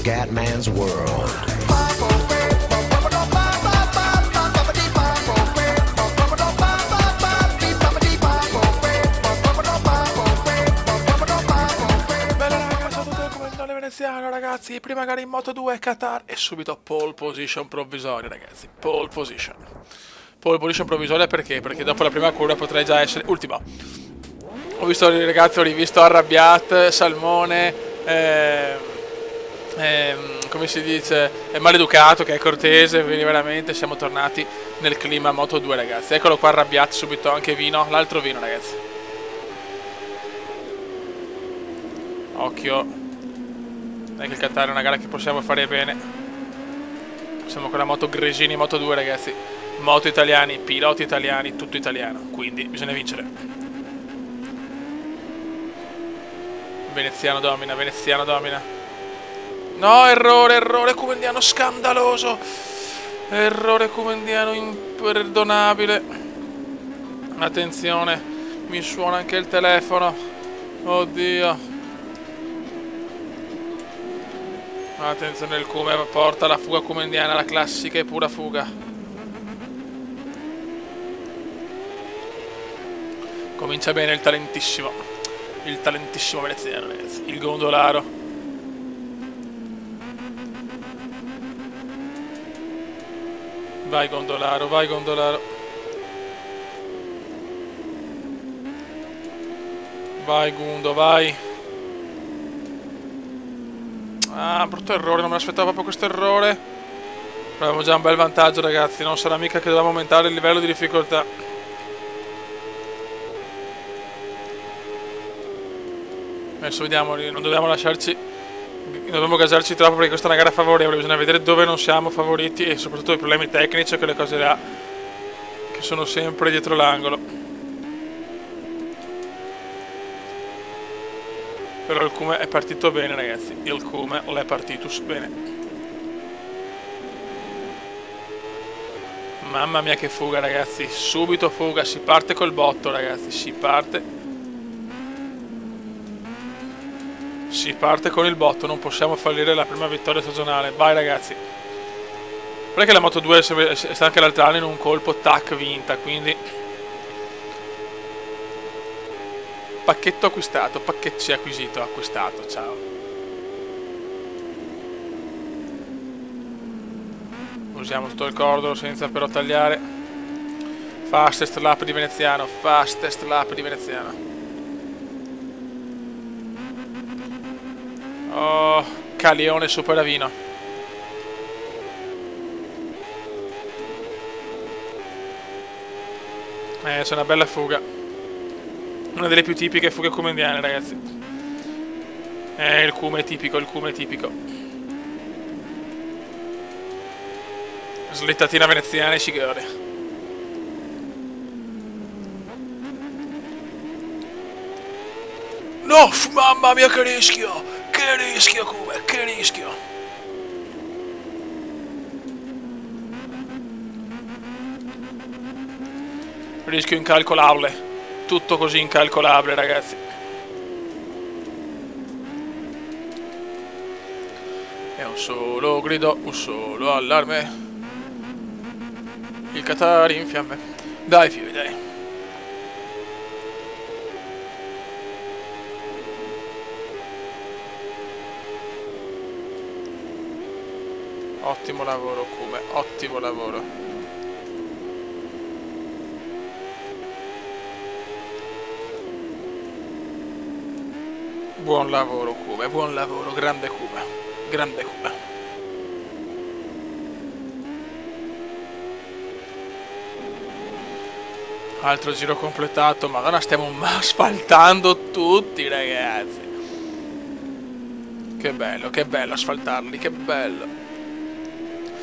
Scatman's World. Veneziano, ragazzi, prima gara in Moto2 Qatar e subito pole position provvisoria, ragazzi, pole position provvisoria perché? Perché dopo la prima curva potrei già essere ultimo. Ho visto i ragazzi, ho rivisto Arrabbiat, Salmone, come si dice, è maleducato, che è cortese, quindi veramente siamo tornati nel clima Moto2, ragazzi. Eccolo qua Arrabbiat, subito anche Vino, l'altro Vino, ragazzi. Occhio. Che il Qatar è una gara che possiamo fare bene. Siamo con la moto Gresini Moto2, ragazzi. Moto italiani, piloti italiani, tutto italiano. Quindi bisogna vincere. Veneziano domina, Veneziano domina. No, errore Cumendiano scandaloso. Errore Cumendiano imperdonabile. Attenzione, mi suona anche il telefono. Oddio. Attenzione, il Cume porta la fuga cumendiana, la classica e pura fuga. Comincia bene il talentissimo veneziano, ragazzi. Il gondolaro. Vai gondolaro, vai gondolaro. Vai Gundo, vai. Ah, brutto errore, non me l'aspettavo proprio questo errore. Abbiamo già un bel vantaggio, ragazzi. Non sarà mica che dobbiamo aumentare il livello di difficoltà. Adesso vediamo, non dobbiamo lasciarci, non dobbiamo gasarci troppo perché questa è una gara favorevole. Bisogna vedere dove non siamo favoriti e soprattutto i problemi tecnici e quelle cose là che sono sempre dietro l'angolo. Però il Cume è partito bene, ragazzi. Il Cume l'è partito bene. Mamma mia che fuga, ragazzi. Subito fuga. Si parte col botto, ragazzi. Si parte con il botto. Non possiamo fallire la prima vittoria stagionale. Vai, ragazzi. Perché la Moto2 è stata anche l'altro anno in un colpo tac vinta. Quindi pacchetto acquistato, pacchetto acquisito, acquistato, ciao. Usiamo tutto il cordolo senza però tagliare. Fastest lap di Veneziano, fastest lap di Veneziano. Oh, Calione supera Vino. C'è una bella fuga. Una delle più tipiche fughe cumendiane, ragazzi. Il Cume è tipico, il Cume è tipico. Slittatina veneziana e ci gode. No, mamma mia che rischio Cume, che rischio. Rischio incalcolabile. Tutto così incalcolabile, ragazzi. È un solo grido, un solo allarme. Il Qatar in fiamme. Dai, figli, dai. Ottimo lavoro, Cume, ottimo lavoro. Buon lavoro Cume, buon lavoro, grande Cume, grande Cume. Altro giro completato, madonna stiamo asfaltando tutti, ragazzi. Che bello asfaltarli, che bello.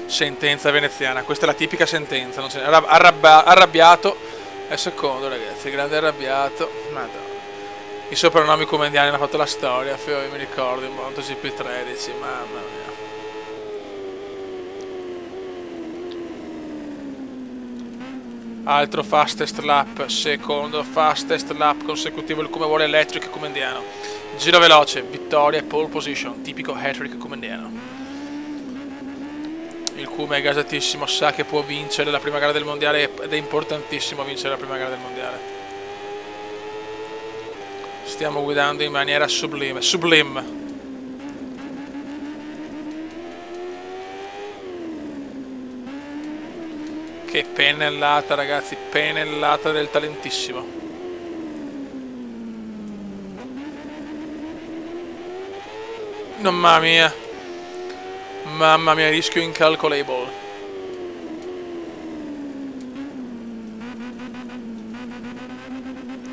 Sentenza veneziana, questa è la tipica sentenza, non arrabbiato è secondo, ragazzi, grande Arrabbiato, madonna. I soprannomi cumendiani hanno fatto la storia, io mi ricordo in MotoGP 13, mamma mia. Altro fastest lap, secondo fastest lap consecutivo, il Cume vuole elettrico cumendiano. Giro veloce, vittoria e pole position, tipico hat-trick comandiano. Il Kuma è gasatissimo, sa che può vincere la prima gara del mondiale ed è importantissimo vincere la prima gara del mondiale. Stiamo guidando in maniera sublime, sublime. Che pennellata, ragazzi, pennellata del talentissimo. Mamma mia. Mamma mia, rischio incalcolable.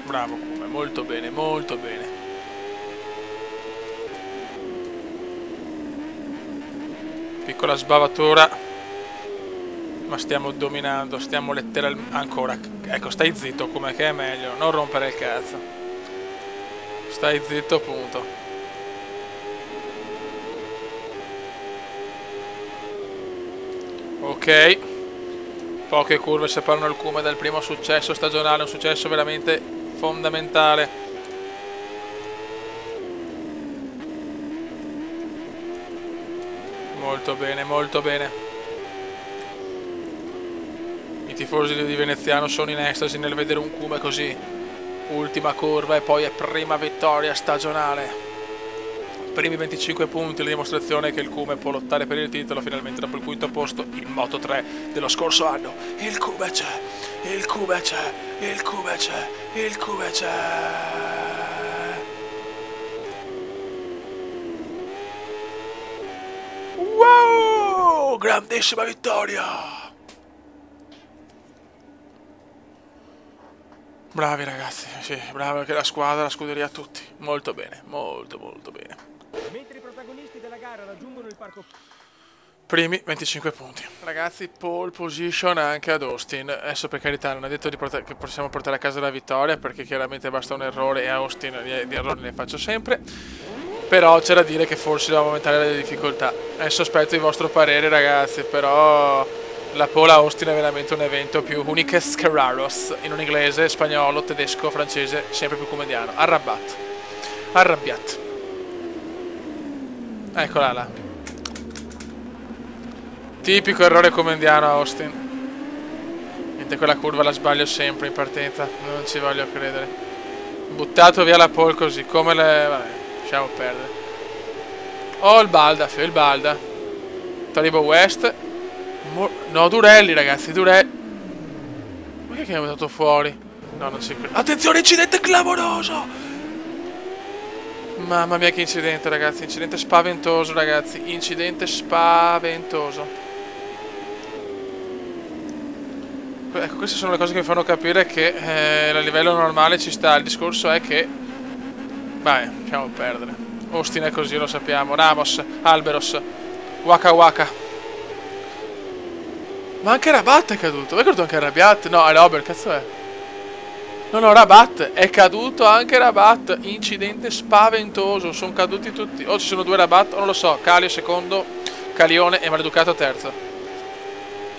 Bravo Kuma, molto bene, molto bene. Piccola sbavatura. Ma stiamo dominando, stiamo letteralmente... Ancora, ecco, stai zitto, come che è meglio, non rompere il cazzo. Stai zitto, punto. Ok. Poche curve separano il Kuma dal primo successo stagionale, un successo veramente fondamentale. Molto bene, molto bene. I tifosi di Veneziano sono in estasi nel vedere un Kuma così. Ultima curva e poi è prima vittoria stagionale. Primi 25 punti, la dimostrazione che il Kuma può lottare per il titolo finalmente dopo il quinto posto in Moto 3 dello scorso anno. Il Kuma c'è, il Kuma c'è, il Kuma c'è, il Kuma c'è. Wow! Grandissima vittoria! Bravi ragazzi, sì, bravi anche la squadra, la scuderia, tutti. Molto bene, molto molto bene. Mentre i protagonisti della gara raggiungono il parco... Primi 25 punti. Ragazzi, pole position anche ad Austin. Adesso per carità non è detto che possiamo portare a casa la vittoria, perché chiaramente basta un errore e a Austin di errori ne faccio sempre. Però c'è da dire che forse dobbiamo aumentare le difficoltà. Adesso aspetto il vostro parere ragazzi, però... La pole a Austin è veramente un evento più uniques che raros, in un inglese, spagnolo, tedesco, francese, sempre più comediano. Arrabbiat. Arrabbiat. Eccola là. Tipico errore comediano a Austin. Niente, quella curva la sbaglio sempre in partenza, non ci voglio credere. Buttato via la pole così, come le... Vabbè, lasciamo perdere. Oh, il Balda, il Balda. Talibo West. No, Durelli ragazzi, Durelli. Ma che è venuto fuori? No, non ci credo. Attenzione, incidente clamoroso! Mamma mia che incidente ragazzi, incidente spaventoso ragazzi, incidente spaventoso. Ecco, queste sono le cose che mi fanno capire che a livello normale ci sta. Il discorso è che... Vai, lasciamo perdere. Austin è così, lo sappiamo. Ramos, Alberos, Waka Waka. Ma anche Rabat è caduto. È caduto anche Rabiat? No, è Robert, cazzo è? No, Rabat. È caduto anche Rabat. Incidente spaventoso. Sono caduti tutti. O ci sono due Rabat, o non lo so. Calio secondo, Calione e Maleducato terzo.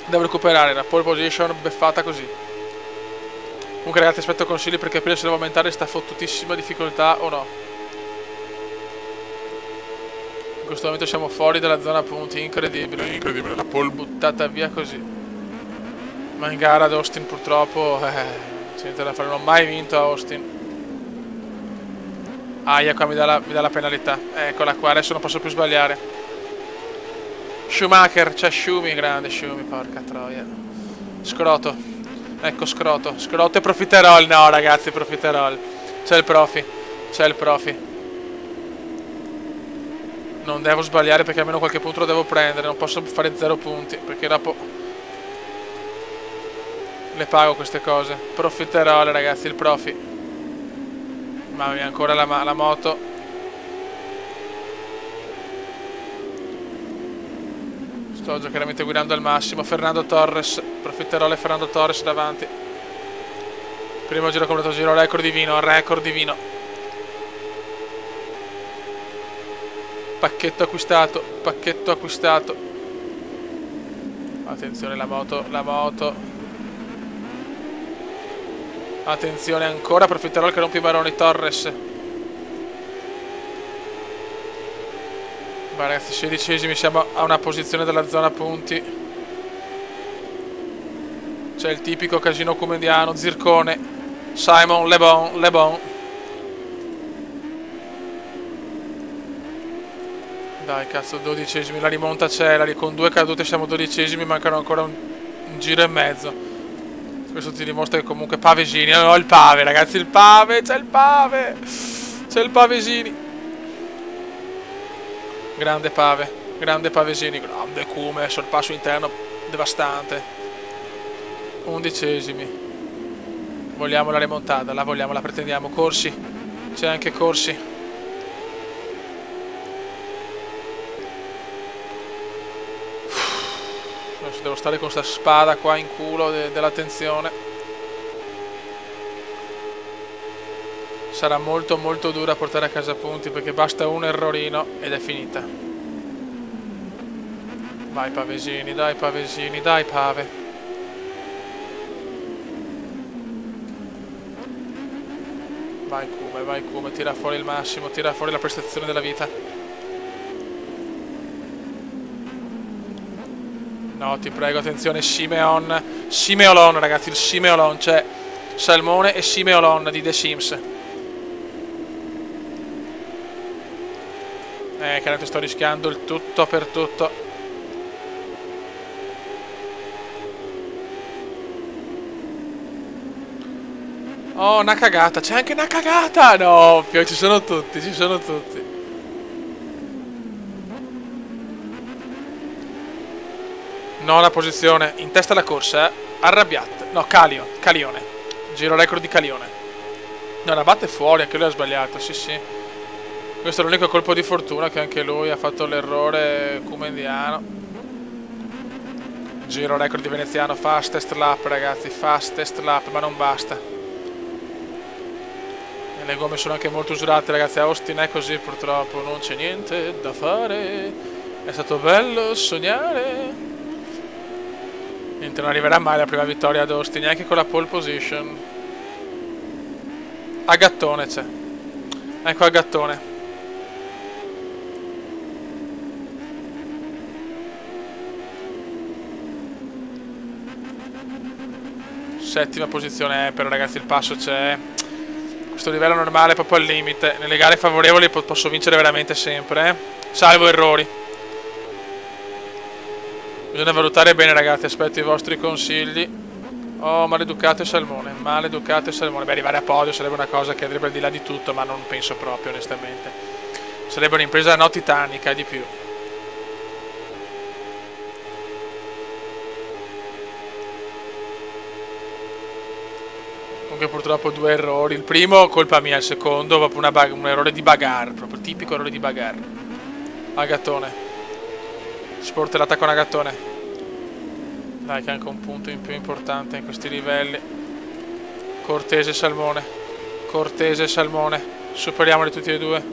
Devo recuperare la pole position beffata così. Comunque ragazzi, aspetto consigli per capire se devo aumentare sta fottutissima difficoltà o no. In questo momento siamo fuori dalla zona punti, incredibile, incredibile, la pole buttata via così. Ma in gara ad Austin purtroppo, c'è niente da fare, non ho mai vinto a Austin. Aia, qua mi dà la penalità, eccola qua, adesso non posso più sbagliare. Schumacher, c'è Schumi, grande Schumi, porca troia. Scroto, ecco Scroto e Profiterol, no ragazzi, Profiterol. C'è il profi. Non devo sbagliare perché almeno qualche punto lo devo prendere. Non posso fare 0 punti perché dopo le pago queste cose. Profiterole ragazzi, il profi. Mamma mia, ancora la moto. Sto chiaramente guidando al massimo. Fernando Torres, Profiterole, Fernando Torres davanti. Primo giro completo, giro record divino. Pacchetto acquistato. Attenzione la moto. Attenzione ancora, Profiterol che rompe i maroni, Torres. Vai ragazzi, 16esimi, siamo a una posizione della zona punti. C'è il tipico casino comendiano, Zircone, Simon, Le Bon. Dai cazzo, 12esimi, la rimonta c'è, con 2 cadute siamo 12esimi, mancano ancora un giro e mezzo. Questo ti dimostra che comunque Pavesini, no, il Pave ragazzi, il Pave, c'è il Pavesini. Grande Pavesini, grande Cume, sorpasso interno devastante. 11esimi. Vogliamo la remontata, la vogliamo, la pretendiamo. Corsi, c'è anche Corsi. Adesso devo stare con sta spada qua in culo dell'attenzione. Sarà molto molto dura portare a casa punti perché basta un errorino ed è finita. Vai Pavesini, dai Pave. Vai Cume, tira fuori il massimo, tira fuori la prestazione della vita. No, ti prego, attenzione, Simeolon ragazzi, il Simeolon, c'è Salmone e Simeolon di The Sims. Chiaramente sto rischiando il tutto per tutto. Oh, una cagata, c'è anche una cagata! No, ci sono tutti. Nona posizione, in testa alla corsa, Arrabbiat, no, Calione, giro record di Calione. No, Arrabbiat è fuori, anche lui ha sbagliato, sì. Questo è l'unico colpo di fortuna che anche lui ha fatto l'errore cumendiano. Giro record di veneziano, fastest lap ragazzi, fastest lap, ma non basta. E le gomme sono anche molto usurate ragazzi, a Austin è così purtroppo, non c'è niente da fare. È stato bello sognare. Niente, non arriverà mai la prima vittoria ad Austin, neanche con la pole position. A gattone c'è. Ecco a gattone. Settima posizione, però ragazzi il passo c'è. Questo livello normale è proprio al limite. Nelle gare favorevoli posso vincere veramente sempre, salvo errori. Bisogna valutare bene ragazzi, aspetto i vostri consigli. Oh, maleducato e Salmone. Beh, arrivare a podio sarebbe una cosa che andrebbe al di là di tutto, ma non penso proprio onestamente. Sarebbe un'impresa no titanica di più. Comunque purtroppo 2 errori. Il primo colpa mia, il secondo proprio un errore di bagarre, proprio tipico errore di bagarre. A gattone. Sportellata con Agattone. Dai che è anche un punto in più importante in questi livelli. Cortese Salmone. Superiamoli tutti e due.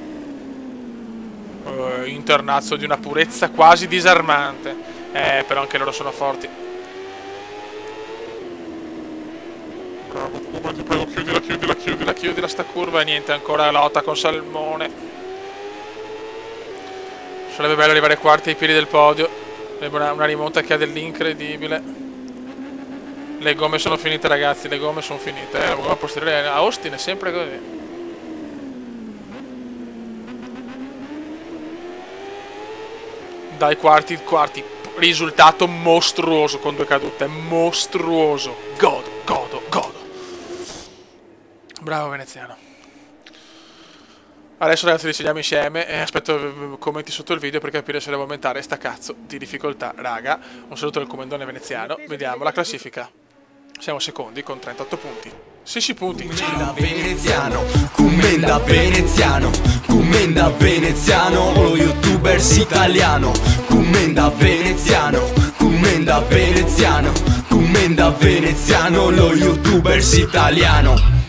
Internazzo di una purezza quasi disarmante. Però anche loro sono forti. Bravo, ti prego, chiudila sta curva. E niente, ancora la lotta con Salmone. Sarebbe bello arrivare quarti ai piedi del podio. Una rimonta che ha dell'incredibile. Le gomme sono finite ragazzi, La gomma posteriore a Austin è sempre così. Dai quarti. Risultato mostruoso con 2 cadute. Mostruoso. Godo. Bravo veneziano. Adesso ragazzi decidiamo insieme e aspetto commenti sotto il video per capire se devo aumentare sta cazzo di difficoltà. Raga, un saluto del comandone veneziano. Vediamo la classifica. Siamo secondi con 38 punti. 16 punti. Commenda veneziano, lo youtubers italiano. Commenda veneziano, lo youtubers italiano.